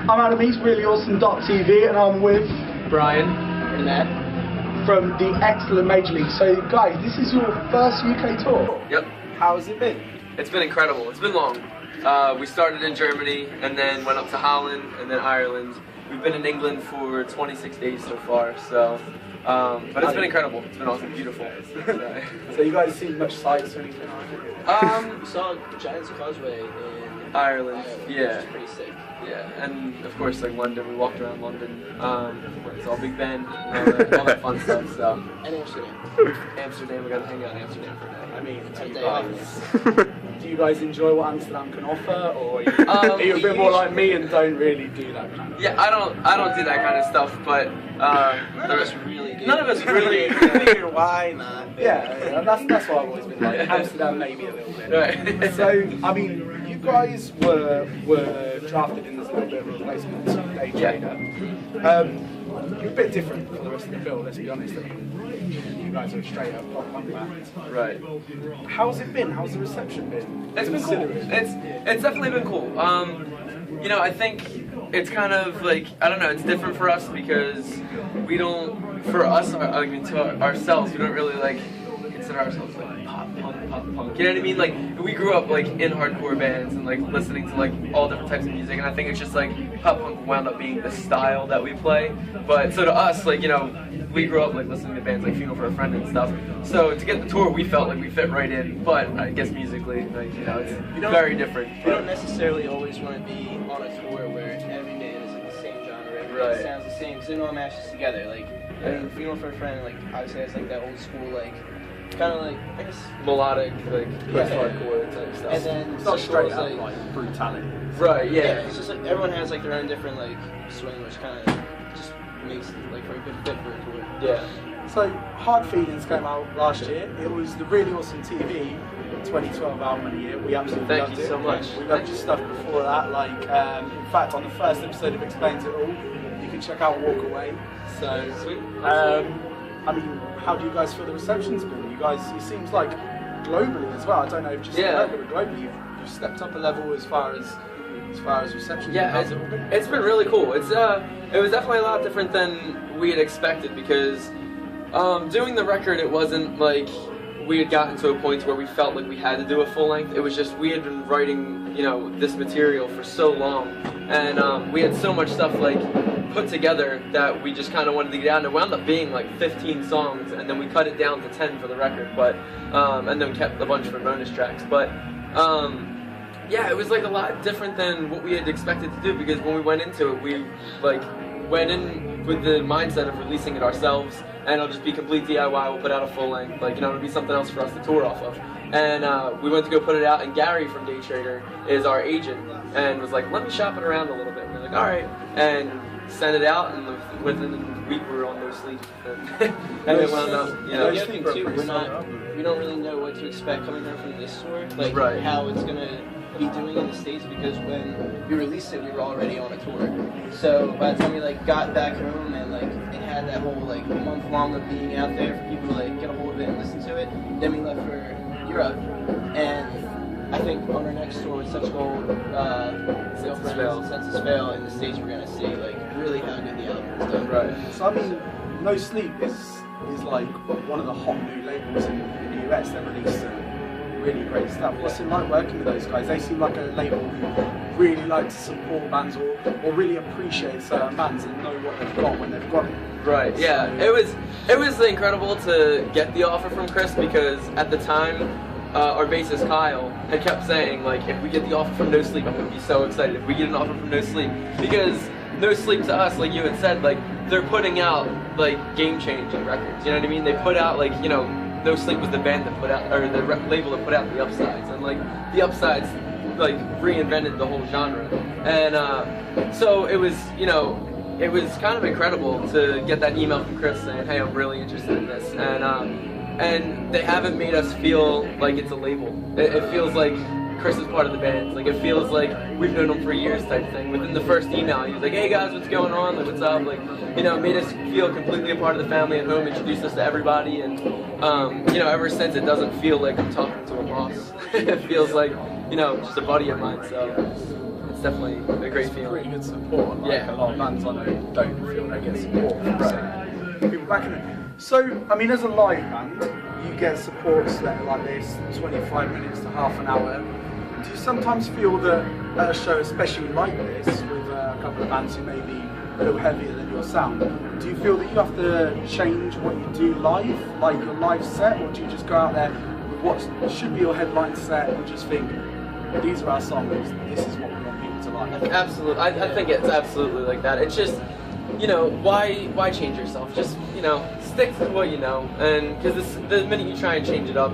I'm Adam, he's reallyawesome.tv, and I'm with Bryan and Matt from the excellent Major League. So guys, this is your first UK tour. Yep. How has it been? It's been incredible. It's been long. We started in Germany and then went up to Holland and then Ireland. We've been in England for 26 days so far, so but it's been incredible. It's been awesome, beautiful. So you guys seen much sights or anything like that? We saw Giant's Causeway in Ireland, which yeah. was pretty sick. Yeah, and of course, like London, we walked around London. It's all Big Ben, and all that fun stuff. So. And Amsterdam. Amsterdam, we got to hang out in Amsterdam for a day. I mean, Day do you guys enjoy what Amsterdam can offer, or are you a bit more like me and don't really do that kind of Yeah, I don't do that kind of stuff, but None of us really do. None of us really. Why not? Yeah, that's what I've always been like. Amsterdam maybe a little bit. Right. So, I mean, you guys were drafted in this little bit of a replacement to Day Trader. You're a bit different from the rest of the bill, let's be honest. I mean, you guys are straight up pop punk band. Right. How's it been? How's the reception been? It's been cool. It's definitely been cool. You know, I think it's kind of like, I don't know, it's different for us because we don't, for us, I mean, to ourselves, we don't really like consider ourselves like pop punk, you know what I mean? Like, we grew up like in hardcore bands and like listening to like all different types of music, and I think it's just like pop punk wound up being the style that we play. But so to us, like, you know, we grew up like listening to bands like Funeral for a Friend and stuff. So to get the tour, we felt like we fit right in. But I guess musically, like, you know, it's very different. You don't necessarily always want to be on a tour where every band is in the same genre, everything sounds the same, because it all matches together. Like, I mean, Funeral for a Friend, like, obviously has like that old school, like, kind of like, I guess, melodic, like post-hardcore type stuff. And then it's not straight up like brutality. Right, yeah. It's just like everyone has like their own different like swing, which kind of just makes like for a good fit for a tour. Yeah. So, Hard Feelings came out last year. It was the Really Awesome TV 2012 album of the year. We absolutely loved it. Thank you so much. We loved your stuff before that. Like, in fact, on the first episode of Explains It All, you can check out Walk Away. So, sweet. I mean, how do you guys feel the reception's been? You guys, it seems like globally as well. I don't know if just America, but globally you've stepped up a level as far as reception. Yeah, it's been really cool. It was definitely a lot different than we had expected because doing the record, it wasn't like we had gotten to a point where we felt like we had to do a full length. It was just we had been writing, you know, this material for so long, and we had so much stuff like put together that we just kind of wanted to get out, and it wound up being like 15 songs, and then we cut it down to 10 for the record, but and then kept a bunch for bonus tracks. But yeah, it was like a lot different than what we had expected to do, because when we went into it, we like went in with the mindset of releasing it ourselves, and it'll just be complete DIY. We'll put out a full length, like, you know, it'll be something else for us to tour off of. And we went to go put it out, and Gary from Day Trader is our agent, and was like, let me shop it around a little bit. And we're like, all right, and sent it out, and within a week we were on No Sleep, and it wound up, you know. The other thing too, we don't really know what to expect coming out from this tour, like how it's gonna be doing in the States, because when we released it, we were already on a tour. So by the time we like got back home and like it had that whole like month long of being out there for people to like get a hold of it and listen to it, then we left for Europe, and I think on our next tour with Such Gold, Census Fail in the States, we're gonna see like really how good the album is done. Right. So I mean, No Sleep is like one of the hot new labels in the US. They released some really great stuff. What's it like working with those guys? They seem like a label who really like to support bands or really appreciate certain bands and know what they've got when they've got it. Right. Yeah. It was incredible to get the offer from Chris, because at the time, our bassist Kyle had kept saying, like, if we get the offer from No Sleep, I'm going to be so excited. If we get an offer from No Sleep, because No Sleep to us, like you had said, like, they're putting out like game-changing records. You know what I mean? They put out, like, you know, No Sleep was the band that put out, or the label that put out the Upsides, and like the Upsides like reinvented the whole genre. And so it was, you know, it was kind of incredible to get that email from Chris saying, hey, I'm really interested in this, and they haven't made us feel like it's a label. It feels like Chris is part of the band. Like, it feels like we've known him for years type thing. Within the first email, he was like, hey guys, what's going on? Like, what's up? Like, you know, made us feel completely a part of the family at home, introduced us to everybody, and, you know, ever since, it doesn't feel like I'm talking to a boss. It feels like, you know, just a buddy of mine, so definitely a great It's feeling. pretty good support. Like Yeah. a lot of bands I know don't feel they get support from people backing it. So, I mean, as a live band, you get supports that are like this, 25 minutes to half an hour. Do you sometimes feel that at a show, especially like this, with a couple of bands who may be a little heavier than your sound, do you feel that you have to change what you do live, like your live set, or do you just go out there with what should be your headline set and just think, these are our songs, this is what we want people to like? Absolutely, I think it's absolutely like that. It's just, you know, why change yourself? Just, you know, stick to what you know, and because the minute you try and change it up,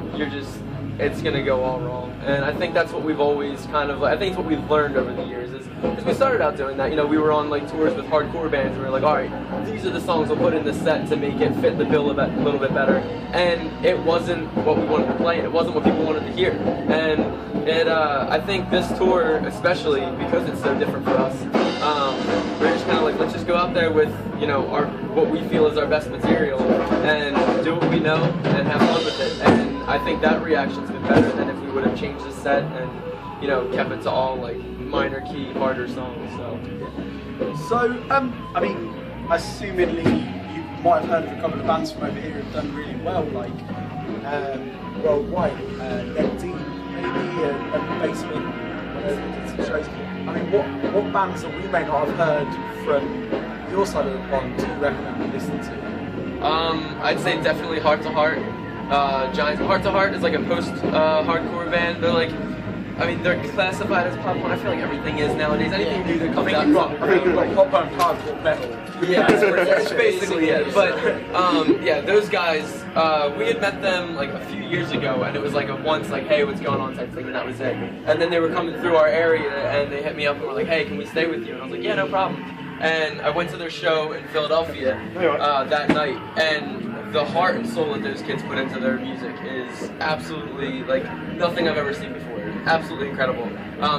it's gonna go all wrong. And I think that's what we've always I think it's what we've learned over the years is, because we started out doing that, you know, we were on like tours with hardcore bands, and we were like, all right, these are the songs we'll put in the set to make it fit the bill a little bit better. And it wasn't what we wanted to play, and it wasn't what people wanted to hear. And I think this tour, especially because it's so different for us, we're just kind of like, let's just go out there with, you know, what we feel is our best material and do what we know and have fun with it. And I think that reaction's been better than if we would have changed the set and, you know, kept it to all like minor key, harder songs. So, I mean, assumedly you might have heard of a couple of bands from over here who've done really well, like Worldwide, Dead Team, maybe, and Basement, whatever, did some shows. I mean, what bands that we may not have heard from your side of the pond do you recommend we listen to? I'd say definitely Heart to Heart. Giants. Heart to Heart is like a post-hardcore band. They're like, I mean, they're classified as pop punk. I feel like everything is nowadays. Anything new that comes out. I think you've got pop punk, hardcore, metal. Yeah, that's basically it. But yeah, those guys, we had met them like a few years ago, and it was like a once like, hey, what's going on type thing, and that was it. And then they were coming through our area, and they hit me up and were like, hey, can we stay with you? And I was like, yeah, no problem. And I went to their show in Philadelphia that night, and the heart and soul that those kids put into their music is absolutely like nothing I've ever seen before. Absolutely incredible.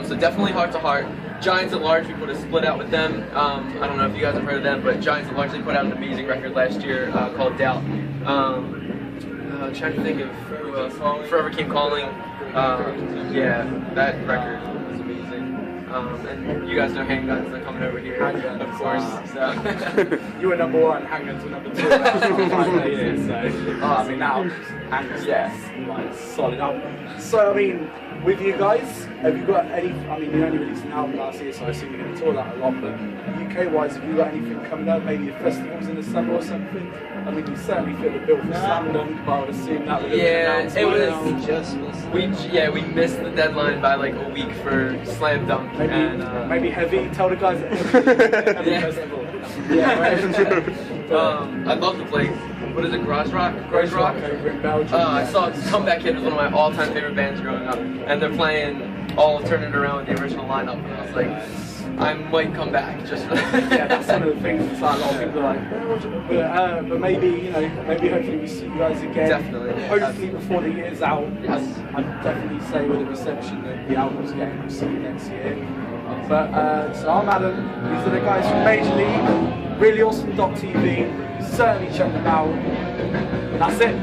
So definitely Heart to Heart. Giants at Large, we put a split out with them. I don't know if you guys have heard of them, but Giants at Large, they put out an amazing record last year called Doubt. Trying to think of who else. Forever Keep Calling. Yeah, that record was amazing. And you guys know Handguns, they're coming over here, Handguns, of course. So. You were number one, Handguns were number two. I mean, now Handguns, like solid album. So I mean, with you guys, have you got any? I mean, you only released an album last year, so I assume you're going to tour that a lot. But UK-wise, have you got anything coming up? Maybe festivals in the summer or something? I mean, you certainly fit the bill for Slam Dunk, but I would assume that would have been announced it by was. now. We just missed We missed the deadline by like a week for Slam Dunk. Maybe, and, maybe Heavy. Tell the guys at Heavy Festival. I'd love to play. What is it? Garage Rock? Garage Rock over in Belgium. I saw Comeback Kid was one of my all-time favorite bands growing up, and they're playing all Turn It Around with the original lineup, and I was like, I might come back just for that. Yeah, that's one of the things. It's like a lot of people are like, but maybe, you know, maybe hopefully we see you guys again. Definitely. Hopefully before the year's out. Yes. I'd definitely say with the reception that the album's getting, we'll see you next year. But so I'm Adam. These are the guys from Major League. Reallyawesome.tv. Certainly check them out. And that's it.